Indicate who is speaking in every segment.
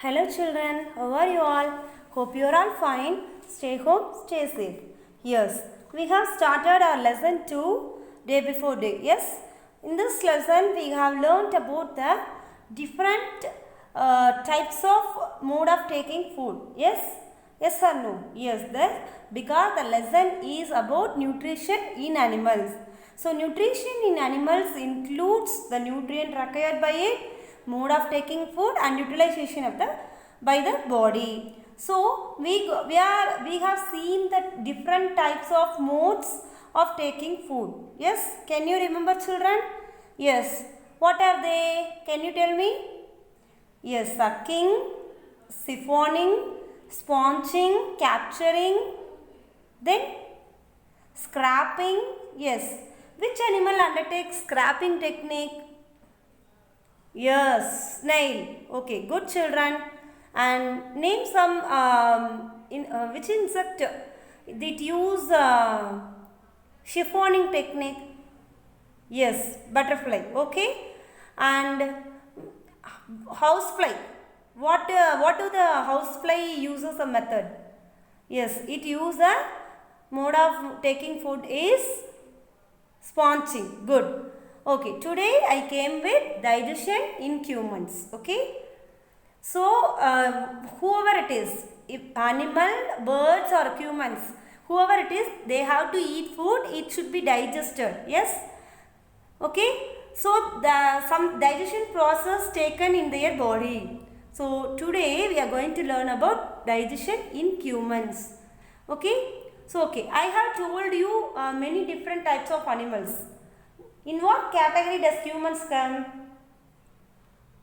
Speaker 1: Hello children, how are you all? Hope you are all fine. Stay home, stay safe. Yes, we have started our lesson 2 day before day. Yes, in this lesson we have learnt about the different types of mode of taking food. Yes, yes or no? Yes, that because the lesson is about nutrition in animals. So nutrition in animals includes the nutrient required by it, mode of taking food and utilization of the by the body. So we have seen the different types of modes of taking food. Yes, can you remember children? Yes, what are they? Can you tell me? Yes, sucking, siphoning, sponging, capturing, then scraping. Yes, which animal undertakes scraping technique? Yes, snail. Okay, good children. And name some which insect that use chiffoning technique? Yes, butterfly. Okay, and housefly. What do the housefly uses a method? Yes, it uses a mode of taking food is sponging. Good. Okay, today I came with digestion in humans. Okay. So, whoever it is, if animal, birds or humans, whoever it is, they have to eat food, it should be digested. Yes? Okay? So, some digestion process taken in their body. So, today we are going to learn about digestion in humans. Okay? So, okay, I have told you many different types of animals. In what category does humans come?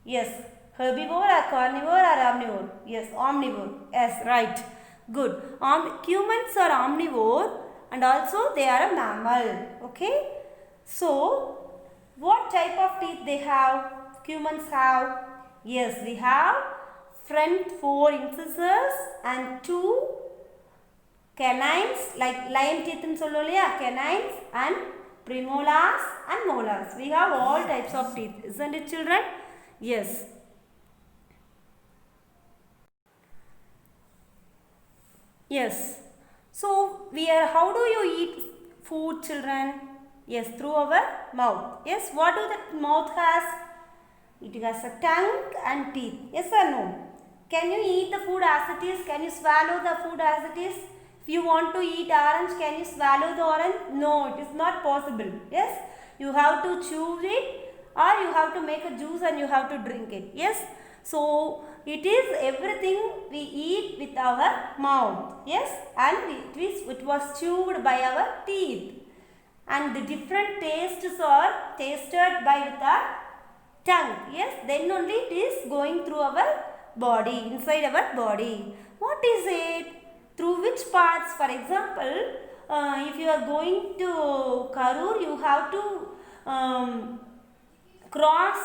Speaker 1: Yes, herbivore or carnivore or omnivore? Yes, omnivore. Yes, right. Good. Humans are omnivore and also they are a mammal. Okay. So, what type of teeth they have? Humans have? Yes, we have front 4 incisors and 2 canines like lion teeth in sollolia, canines and premolars and molars. We have all types of teeth, isn't it children? Yes. Yes. So, how do you eat food children? Yes, through our mouth. Yes, what do the mouth has? It has a tongue and teeth. Yes or no? Can you eat the food as it is? Can you swallow the food as it is? If you want to eat orange, can you swallow the orange? No, it is not possible. Yes, you have to chew it or you have to make a juice and you have to drink it. Yes, so it is everything we eat with our mouth. Yes, and it was chewed by our teeth. And the different tastes are tasted by with our tongue. Yes, then only it is going through our body, inside our body. What is it? Through which parts? For example, if you are going to Karur, you have to cross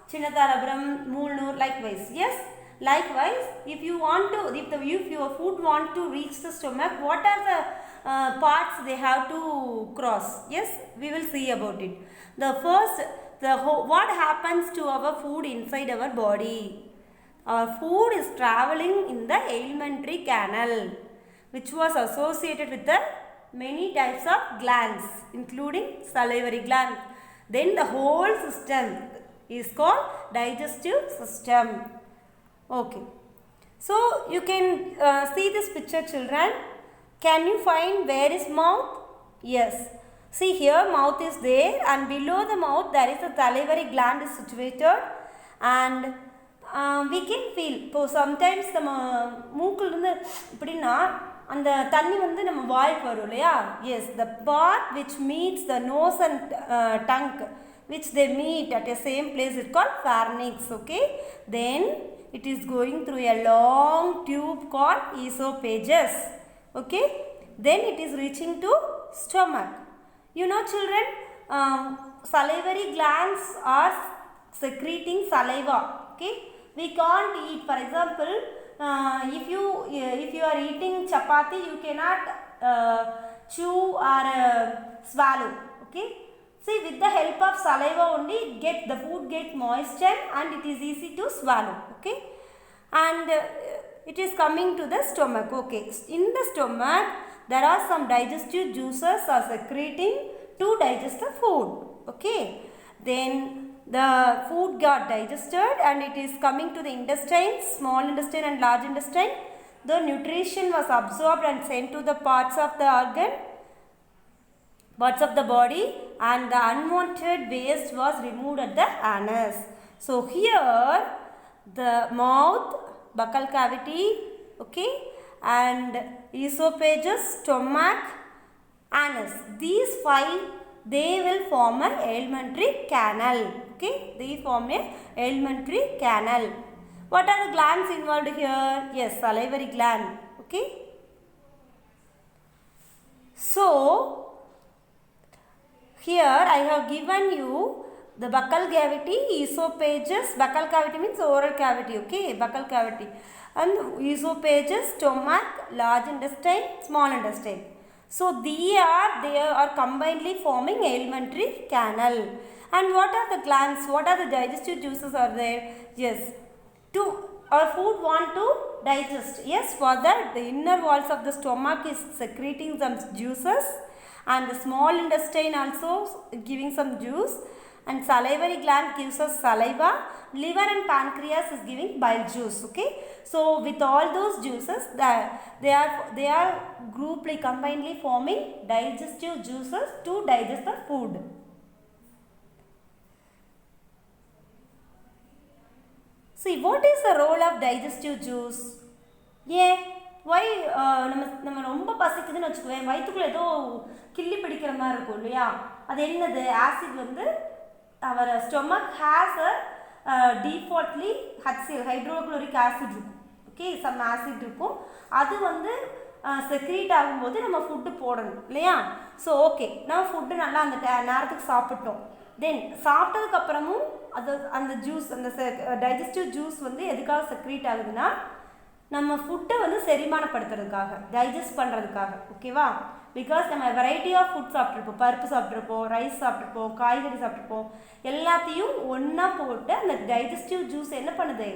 Speaker 1: Chinnatharappuram, Moolnur, likewise. Yes, likewise, if you want to, if your food want to reach the stomach, what are the parts they have to cross? Yes, we will see about it. The first, what happens to our food inside our body? Our food is traveling in the alimentary canal, which was associated with the many types of glands, including salivary gland. Then the whole system is called digestive system. Okay. So, you can see this picture children. Can you find where is mouth? Yes. See here mouth is there and below the mouth there is a salivary gland is situated and we can feel. இப்போ sometimes நம்ம மூக்குல இருந்து இப்படின்னா அந்த தண்ணி வந்து நம்ம வாய்க்கு வரும் இல்லையா? Yes, the part which meets the nose and tongue which they meet at the same place is called pharynx. Okay, then it is going through a long tube called esophagus. Okay, then it is reaching to stomach. You know children, salivary glands are secreting saliva. Okay, we can't eat. For example, if you are eating chapati, you cannot chew or swallow. Okay, see, with the help of saliva only the food get moisture and it is easy to swallow. Okay, and it is coming to the stomach. Okay, in the stomach there are some digestive juices are secreting to digest the food. Okay, then the food got digested and it is coming to the intestine, small intestine and large intestine. The nutrition was absorbed and sent to the parts of the organ, parts of the body, and the unwanted waste was removed at the anus. So here the mouth, buccal cavity, okay, and esophagus, stomach, anus, these five, they will form an alimentary canal. Okay, they form a alimentary canal. What are the glands involved here? Yes, salivary gland. Okay, so here I have given you the buccal cavity, esophagus. Buccal cavity means oral cavity. Okay, buccal cavity, and esophagus, stomach, large intestine, small intestine. So they are combinedly forming alimentary canal. And what are the glands? What are the digestive juices are there? Yes, to our food want to digest. Yes, for that the inner walls of the stomach is secreting some juices, and the small intestine also giving some juice, and salivary gland gives us saliva, liver and pancreas is giving bile juice. Okay, so with all those juices they are grouply combinedly forming digestive juices to digest the food. See, what is the role of digestive juice? Yeah, why நம்ம ரொம்ப பசிக்குதுன்னு வச்சுக்குவேன், வயிற்றுக்குள்ள ஏதோ கிள்ளி பிடிக்கிற மாதிரி இருக்கும் இல்லையா, அது என்னது? ஆசிட் வந்து our stomach has a defaultly HCl, hydrochloric acid இருக்கும். ஓகே, சம் ஆசிட் இருக்கும், அது வந்து செக்ரீட் ஆகும்போது நம்ம ஃபுட்டு போடணும் இல்லையா. ஸோ ஓகே, நம்ம ஃபுட்டு நல்லா அந்த நேரத்துக்கு சாப்பிட்டோம். தென் சாப்பிட்டதுக்கப்புறமும் அது அந்த ஜூஸ், அந்த டைஜஸ்டிவ் ஜூஸ் வந்து எதுக்காக செக்ரீட் ஆகுதுன்னா, நம்ம ஃபுட்டை வந்து செரிமானப்படுத்துறதுக்காக, டைஜஸ்ட் பண்ணுறதுக்காக. ஓகேவா, பிகாஸ் நம்ம வெரைட்டி ஆஃப் ஃபுட் சாப்பிட்ருப்போம், பருப்பு சாப்பிட்ருப்போம், ரைஸ் சாப்பிட்ருப்போம், காய்கறி சாப்பிட்ருப்போம், எல்லாத்தையும் ஒன்றா போட்டு அந்த டைஜஸ்டிவ் ஜூஸ் என்ன பண்ணுது,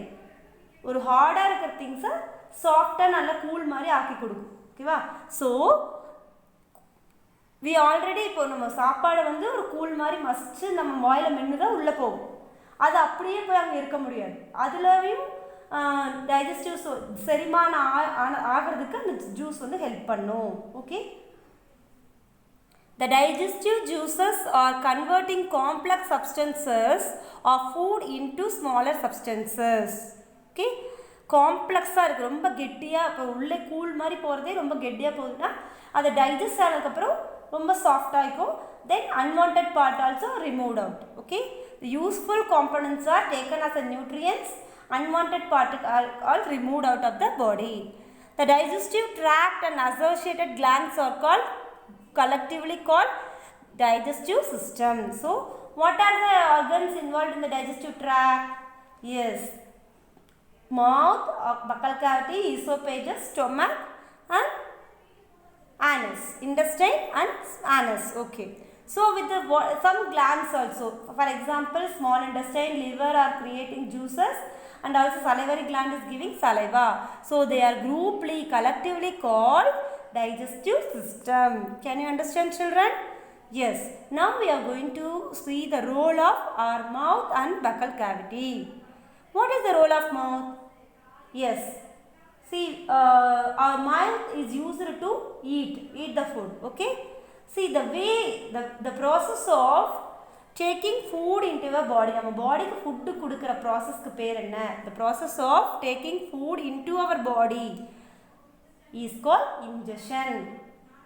Speaker 1: ஒரு ஹார்டாக இருக்கிற திங்ஸை சாஃப்டாக நல்லா கூல் மாதிரி ஆக்கி கொடுக்கும். ஓகேவா, ஸோ வி ஆல்ரெடி இப்போ நம்ம சாப்பாடை வந்து ஒரு கூல் மாதிரி மசிச்சு நம்ம வாயில் மென்று தான் உள்ளே போகும், அது அப்படியே போய் அங்கே இருக்க முடியாது. அதுலேயும் டைஜஸ்டிவ் செரிமானம் ஆகிறதுக்கு அந்த ஜூஸ் வந்து ஹெல்ப் பண்ணும். Okay, the digestive juices are converting complex substances of food into smaller substances. Okay, காம்ப்ளெக்ஸாக இருக்குது, ரொம்ப கெட்டியாக, இப்போ உள்ளே கூழ் மாதிரி போகிறதே ரொம்ப கெட்டியாக போகுதுன்னா அதை டைஜஸ்ட் ஆனதுக்கப்புறம் ரொம்ப சாஃப்டாக இருக்கும். Then unwanted part also removed out. Okay, the useful components are taken as a nutrients, unwanted part are removed out of the body. The digestive tract and associated glands are collectively called digestive system. So what are the organs involved in the digestive tract? Yes, mouth, buccal cavity, esophagus, stomach and anus, intestine and anus. Okay, so with the some glands also, for example small intestine, liver are creating juices, and also salivary gland is giving saliva. So they are grouply collectively called digestive system. Can you understand, children? Yes, now we are going to see the role of our mouth and buccal cavity. What is the role of mouth? Yes, see, our mouth is used to eat the food. Okay, see the way the process of taking food into our body, நம்ம பாடிக்கு food கொடுக்குற ப்ராசஸ்க்கு பேர் என்ன? the process of taking food into our body is called ingestion.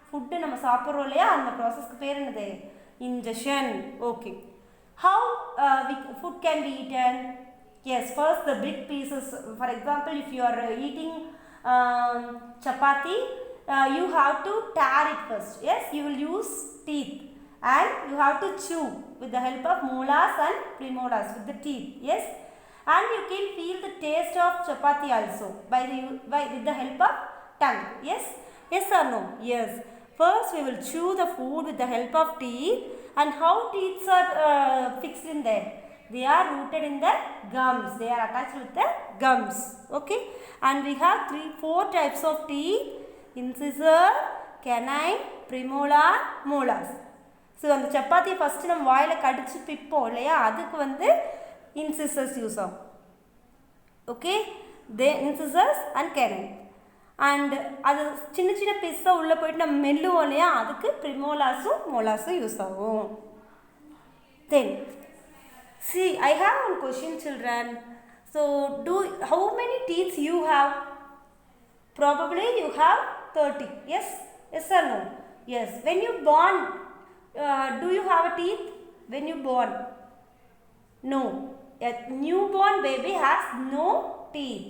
Speaker 1: Food நம்ம சாப்பிட்றோம் இல்லையா, அந்த ப்ராசஸ்க்கு பேர் என்னது? ingestion. Okay, how food can be eaten? Yes, first the big pieces. For example, if you are eating chapati, you have to tear it first. Yes, you will use teeth and you have to chew with the help of molars and premolars with the teeth. Yes, and you can feel the taste of chapati also with the help of tongue. Yes, yes or no? Yes, first we will chew the food with the help of teeth. And how teeth are fixed in that? They are rooted in the gums. They are attached with the gums. Okay, and we have 4 types of teeth: incisor, canine, premolar, molars. So அந்த சப்பாத்தியை first நம்ம வாயில் கடிச்சு பிப்போம் இல்லையா, அதுக்கு வந்து incisors use ஆகும். Okay, they incisors and canine. And அது சின்ன சின்ன பீஸாக உள்ளே போயிட்டு நம்ம மெல்லுவோம் இல்லையா, அதுக்கு ப்ரிமோலாஸும் மோலாஸும் யூஸ் ஆகும். தென் see, I have one question, children. So how many teeth you have? Probably you have 30. Yes or no? Yes. When you born, do you have a teeth when you born? No. A newborn baby has no teeth.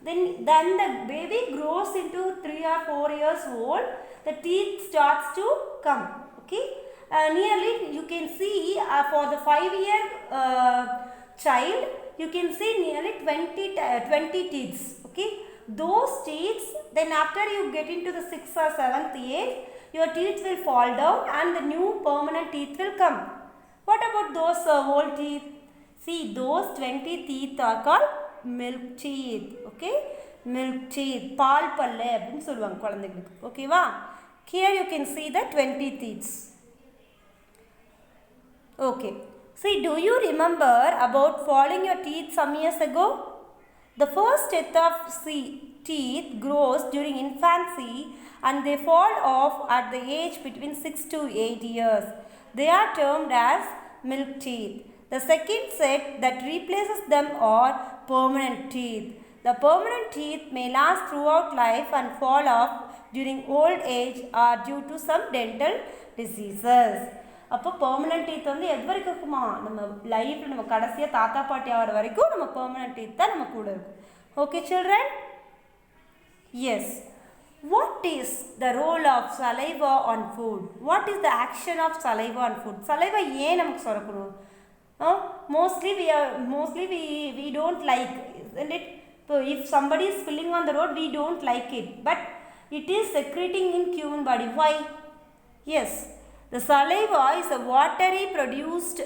Speaker 1: Then the baby grows into 3 or 4 years old, the teeth starts to come. Okay, nearly you can see for the 5-year child, you can see nearly 20 teeth. Okay, those teeth, then after you get into the 6th or 7th age, your teeth will fall down and the new permanent teeth will come. What about those old teeth? See, those 20 teeth are called milk teeth. Okay, milk teeth, பால் பல்லை அப்படின்னு சொல்லுவாங்க குழந்தைகளுக்கு. ஓகேவா, here you can see the 20 teeth. Okay, see, do you remember about falling your teeth some years ago? The first set of teeth grows during infancy and they fall off at the age between 6 to 8 years. They are termed as milk teeth. The second set that replaces them are permanent teeth. The permanent teeth may last throughout life and fall off during old age or due to some dental diseases. அப்போ permanent teeth வந்து எது வரைக்கும் இருக்குமா, நம்ம லைஃப்பில் நம்ம கடைசியாக தாத்தா பாட்டி ஆகிற வரைக்கும் நம்ம பெர்மனன்ட் டீத் தான் நம்ம கூட இருக்கும். Okay children, yes. What is the role of saliva on food? What is the action of saliva on food? Saliva ஏன் நமக்கு சுரக்கணும்? Mostly we don't like, isn't it? So if somebody is spilling on the road, we don't like it, but it is secreting in human body. Why? Yes, the saliva is a watery produced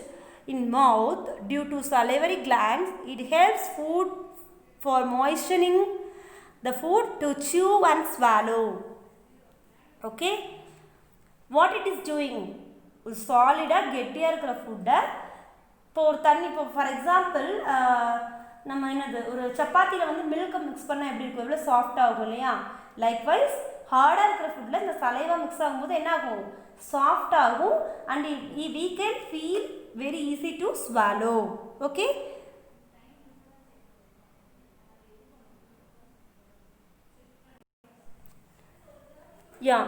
Speaker 1: in mouth due to salivary glands. It helps food for moistening the food to chew and swallow. Okay, what it is doing? சாலிடாக கெட்டியாக இருக்கிற ஃபுட்டை இப்போ ஒரு தண்ணி, இப்போ for example நம்ம என்னது ஒரு சப்பாத்தியில் வந்து மில்கை மிக்ஸ் பண்ணால் எப்படி இருக்கும், எவ்வளோ சாஃப்ட் ஆகும் இல்லையா. லைக்வைஸ் ஹார்டாக இருக்கிற ஃபுட்டில் இந்த சலைவா மிக்ஸ் ஆகும்போது என்ன ஆகும், சாஃப்ட் ஆகும் and we can feel very easy to swallow. Okay, yeah,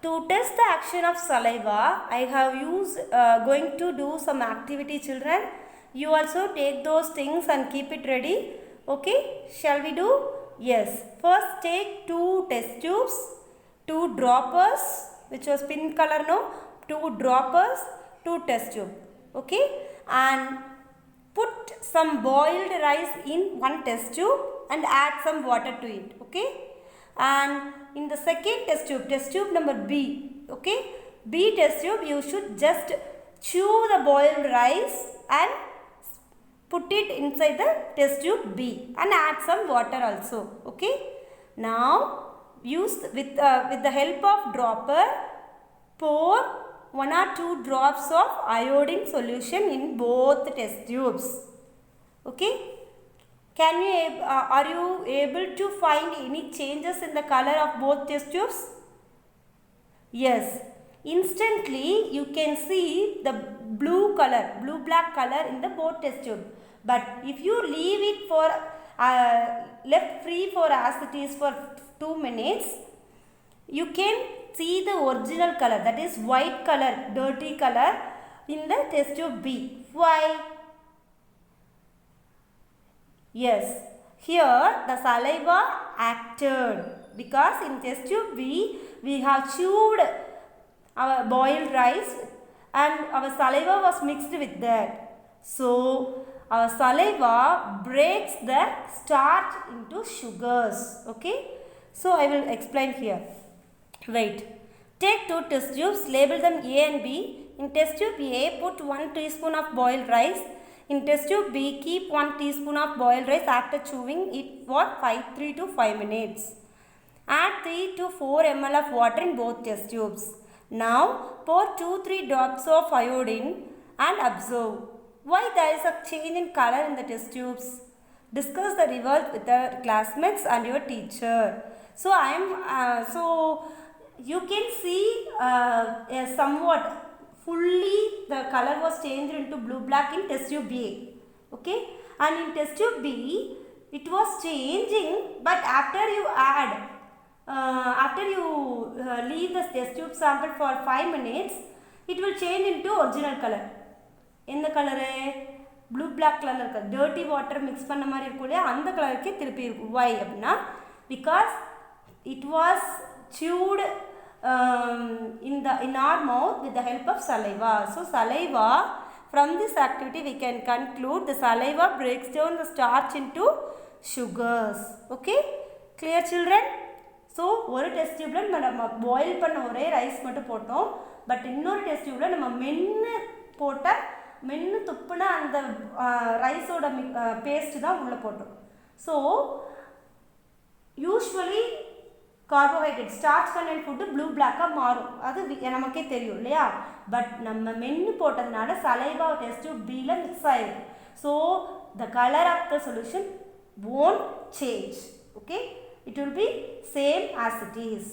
Speaker 1: to test the action of saliva I have going to do some activity, children. You also take those things and keep it ready. Okay, shall we do? Yes, first take 2 test tubes, 2 droppers which was pink color, no, 2 droppers, 2 test tube. Okay, and put some boiled rice in 1 test tube and add some water to it. Okay, and in the second test tube number B, okay, B test tube, you should just chew the boiled rice and put it inside the test tube B and add some water also. Okay, now use with the help of dropper, pour 1 or 2 drops of iodine solution in both test tubes. Okay, are you able to find any changes in the color of both test tubes? Yes, instantly you can see the blue black color in the both test tube. But if you leave it for left free for as it is for 2 minutes, you can see the original color, that is white color, dirty color in the test tube B. Why? Yes, here the saliva acted because in test tube B we have chewed our boiled rice and our saliva was mixed with that. So our saliva breaks the starch into sugars. Okay, so I will explain here. Wait, take 2 test tubes, label them A and B. In test tube A, put 1 teaspoon of boiled rice. In test tube B, keep 1 teaspoon of boiled rice after chewing it for 3 to 5 minutes. Add 3 to 4 ml of water in both test tubes. Now pour 2-3 drops of iodine and observe. Why there is a change in color in the test tubes? Discuss the result with the classmates and your teacher. So you can see somewhat fully the color was changed into blue black in test tube A. Okay, and in test tube B it was changing, but after you leave the test tube sample for 5 minutes, it will change into original color. In the color blue black color, dirty water mix panna mari irukku இல்லையா அந்த கலருக்கு திருப்பி இருக்கும். Why அப்படினா because it was chewed in our mouth with the help of saliva. So saliva, from this activity we can conclude the saliva breaks down the starch into sugars. Okay, clear children? So ஒரு test டியூப்ல நம்ம boil பண்ண ஒரே rice மட்டும் போட்டோம், but இன்னொரு test டியூப்ல நம்ம மென்று துப்புன அந்த ரைஸோட பேஸ்ட் தான் உள்ளே போட்டோம். So usually carbohydrate starch content food blue பிளாக்காக மாறும், அது நமக்கே தெரியும் இல்லையா. பட் நம்ம மென்று போட்டதுனால சலைவா டெஸ்ட் டியூப் பியில் மிக்ஸ் ஆயிருக்கு. So the colour of the solution won't change. Okay, it will be same as it is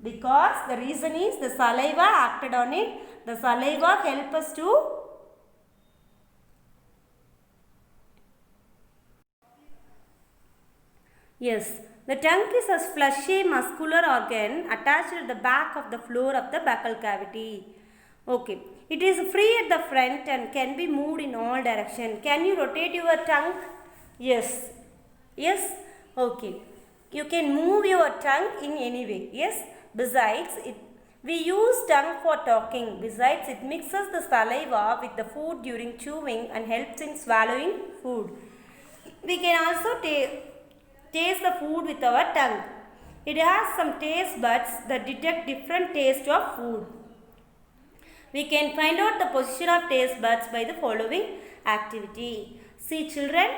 Speaker 1: because the reason is the saliva acted on it. The saliva help us to yes, the tongue is a fleshy muscular organ attached at the back of the floor of the buccal cavity. Okay, it is free at the front and can be moved in all directions. Can you rotate your tongue? Yes, yes. Okay, you can move your tongue in any way. Yes, besides it, we use tongue for talking. Besides, it mixes the saliva with the food during chewing and helps in swallowing food. We can also taste the food with our tongue. It has some taste buds that detect different tastes of food. We can find out the position of taste buds by the following activity. See children,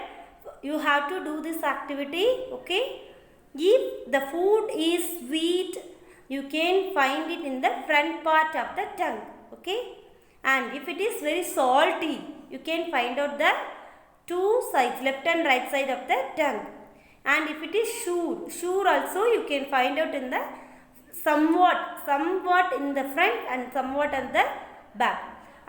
Speaker 1: you have to do this activity. Okay, if the food is sweet, you can find it in the front part of the tongue. Okay, and if it is very salty, you can find out the two sides, left and right side of the tongue. And if it is sure also you can find out in the somewhat in the front and somewhat at the back.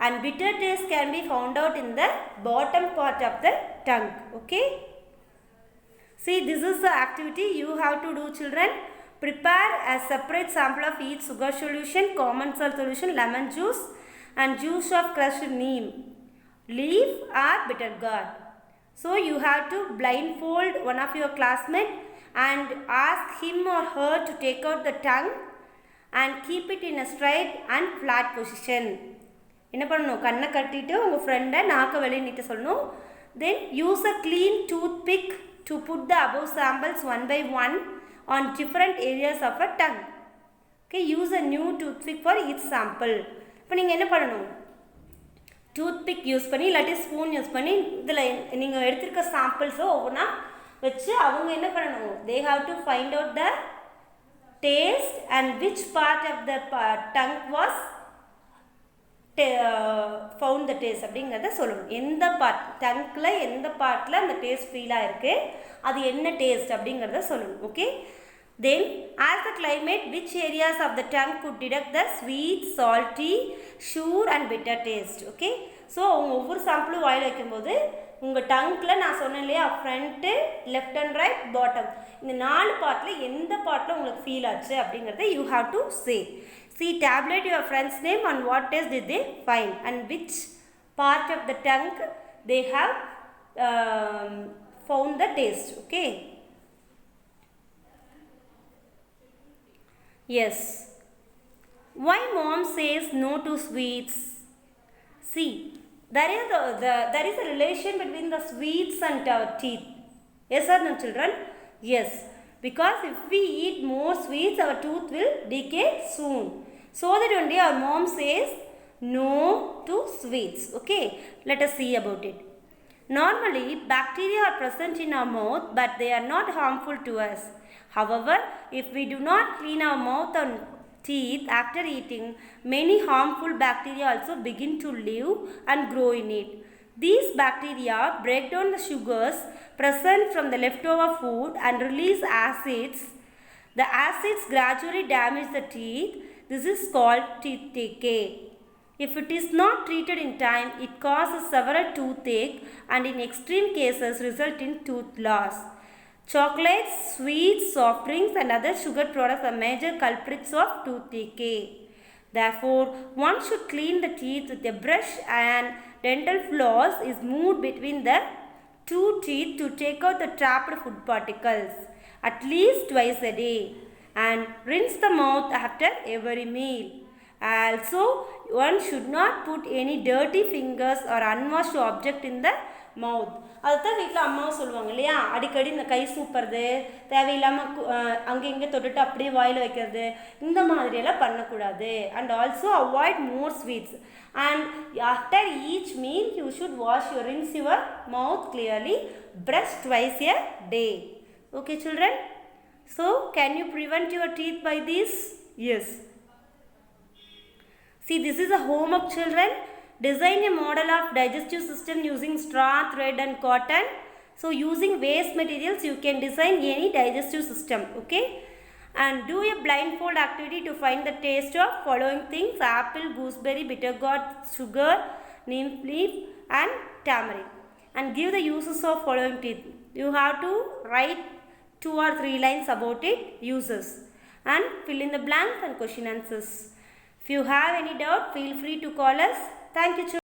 Speaker 1: And bitter taste can be found out in the bottom part of the tongue. Okay, see, this is the activity you have to do children. Prepare a separate sample of each sugar solution, common salt solution, lemon juice and juice of crushed neem, leaf or bitter gourd. So you have to blindfold one of your classmates and ask him or her to take out the tongue and keep it in a straight and flat position. என்ன பண்ணணும், கண்ணை கட்டிட்டு உங்கள் ஃப்ரெண்டை நாக்க வெளியே நீட்ட சொல்லணும். Then use a clean toothpick to put the above samples one by one on different areas of a tongue. Okay, use a new toothpick for each sample. இப்போ நீங்கள் என்ன பண்ணணும், டூத்பிக் யூஸ் பண்ணி இல்லாட்டி ஸ்பூன் யூஸ் பண்ணி இதில் நீங்கள் எடுத்திருக்க சாம்பிள்ஸை ஒவ்வொன்றா வச்சு அவங்க என்ன பண்ணணும், they have to find out the taste and which part of the tongue was found the taste அப்படிங்கிறத சொல்லணும். எந்த பார்ட் டங்கில் எந்த பார்ட்டில் அந்த டேஸ்ட் ஃபீலாக இருக்குது, அது என்ன டேஸ்ட் அப்படிங்கிறத சொல்லணும். Okay, then as the climate, which areas of the tongue could detect the sweet, salty, sour and bitter taste. Okay, so அவங்க ஒவ்வொரு சாம்பிளும் வாயில் வைக்கும்போது உங்கள் டங்கில் நான் சொன்னேன் இல்லையா, front, left and right, bottom, இந்த 4 பார்ட்டில் எந்த பார்ட்டில் உங்களுக்கு ஃபீல் ஆச்சு அப்படிங்கிறத you have to say. See, tabulate your friend's name and what taste did they find and which part of the tongue they have found the taste. Okay, yes. Why mom says no to sweets? See, there is a relation between the sweets and our teeth. Yes or no children? Yes, because if we eat more sweets, our tooth will decay soon. So that only our mom says no to sweets. Okay, let us see about it. Normally, bacteria are present in our mouth, but they are not harmful to us. However, if we do not clean our mouth and teeth after eating, many harmful bacteria also begin to live and grow in it. These bacteria break down the sugars present from the leftover food and release acids. The acids gradually damage the teeth. This is called teeth decay. If it is not treated in time, it causes several toothache and in extreme cases result in tooth loss. Chocolates, sweets, soft drinks and other sugar products are major culprits of tooth decay. Therefore, one should clean the teeth with a brush and dental floss is moved between the two teeth to take out the trapped food particles at least twice a day and rinse the mouth after every meal. Also, one should not put any dirty fingers or unwashed object in the mouth. அதுதான் வீட்டில் அம்மாவும் சொல்லுவாங்க இல்லையா, அடிக்கடி இந்த கை சூப்புறது, தேவையில்லாமல் அங்கே இங்கே தொட்டுட்டு அப்படியே வாயில் வைக்கிறது, இந்த மாதிரியெல்லாம் பண்ணக்கூடாது. And also avoid more sweets. And after each meal, you should rinse your mouth clearly, brush twice a day. Okay, children? So, can you prevent your teeth by this? Yes. See, this is a homework, children. Design a model of digestive system using straw, thread and cotton. So, using waste materials, you can design any digestive system. Okay? And do a blindfold activity to find the taste of following things: apple, gooseberry, bitter gourd, sugar, neem leaf and tamarind. And give the uses of following teeth. You have to write 2 or 3 lines about it, uses, and fill in the blanks and question answers. If you have any doubt, feel free to call us. Thank you, children.